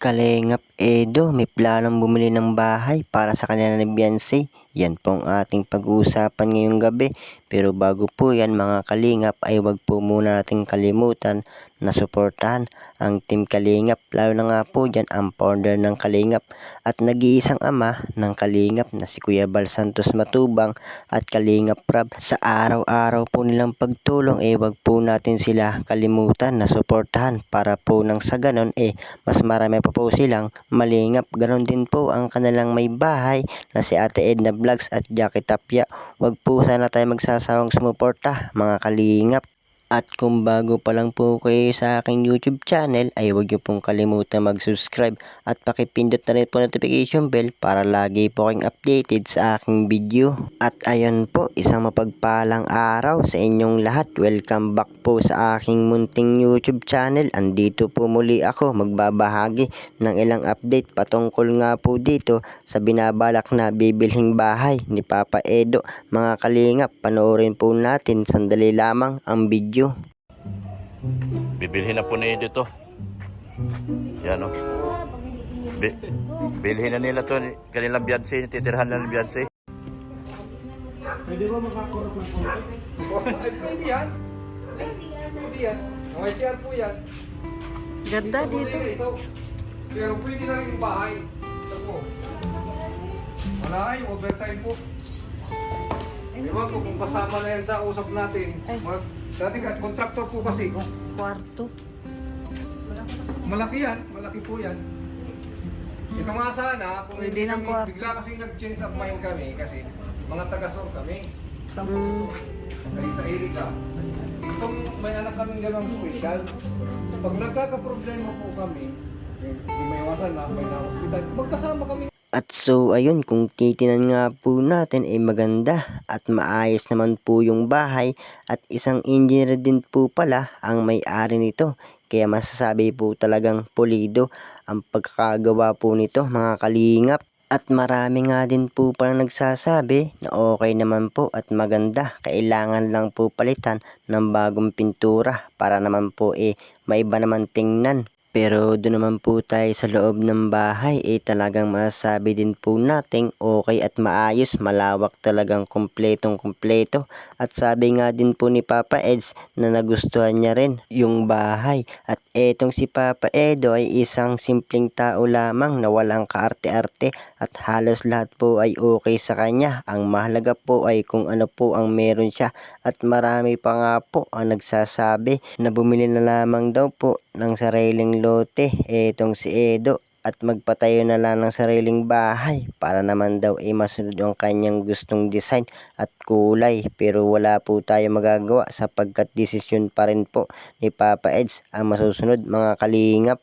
Kalingap Edo may planong bumili ng bahay para sa kanila ni Beyonce. Yan po ang ating pag-uusapan ngayong gabi. Pero bago po yan mga kalingap ay wag po muna nating kalimutan na suportahan ang Team Kalingap. Lalo na nga po dyan ang founder ng Kalingap at nag-iisang ama ng Kalingap na si Kuya Bal Santos Matubang at Kalingap Prab. Sa araw-araw po nilang pagtulong wag po natin sila kalimutan na suportahan para po nang sa ganon mas marami pa po silang malingap. Ganon din po ang kanilang may bahay na si Ate Edna Vlogs at Jackie Tapia. Wag po sana tayo magsasawang sumuporta mga kalingap. At kung bago pa lang po kayo sa aking YouTube channel ay huwag niyo pong kalimutan mag-subscribe at pakipindot na rin po notification bell para lagi po kayong updated sa aking video. At ayun po, isang mapagpalang araw sa inyong lahat. Welcome back po sa aking munting YouTube channel. Andito po muli ako magbabahagi ng ilang update patungkol nga po dito sa binabalak na bibilhing bahay ni Papa Edo. Mga kalingap, panoorin po natin sandali lamang ang video. Bibilhin na po ni Edo to. Yan o. Bilhin na nila to. Kanilang Beyonce. Titirhan na ng Beyonce. Pwede ba makakurot ng konti? Ay, pwede yan. Pwede yan. Ang ICR po yan. Ganda Ito po dito. rin ito. Pero pwede na rin yung bahay. Ito po. Wala ay, overtime po. Diba po, kung kasama na yan sa usap natin. Dati contractor po kasi. Kwarto. Malaki yan. Malaki po yan. Ito nga sana, kung Pwede hindi ng kami, kwarto. bigla kasi nag-change of mind kami kasi mga taga-sor kami. Dahil sa Erika. Itong may anak kaming gano'ng special. Pag nagkakaproblema po kami, hindi may iwasan na, may na-hospital, magkasama kami. At so ayun, kung titinan nga po natin maganda at maayos naman po yung bahay at isang engineer din po pala ang may-ari nito. Kaya masasabi po talagang pulido ang pagkakagawa po nito mga kalingap. At marami nga din po parang nagsasabi na okay naman po at maganda. Kailangan lang po palitan ng bagong pintura para naman po maiba naman tingnan. Pero doon naman po tayo sa loob ng bahay talagang masasabi din po nating okay at maayos, malawak talagang kumpletong kumpleto. At sabi nga din po ni Papa Eds na nagustuhan niya rin yung bahay. At etong si Papa Edo ay isang simpleng tao lamang na walang kaarte-arte at halos lahat po ay okay sa kanya. Ang mahalaga po ay kung ano po ang meron siya. At marami pa nga po ang nagsasabi na bumili na lamang daw po ng sariling lote etong si Edo at magpatayo na lang ng sariling bahay para naman daw masunod ang kanyang gustong design at kulay. Pero wala po tayo magagawa sapagkat desisyon pa rin po ni Papa Eds ang masusunod mga kalingap.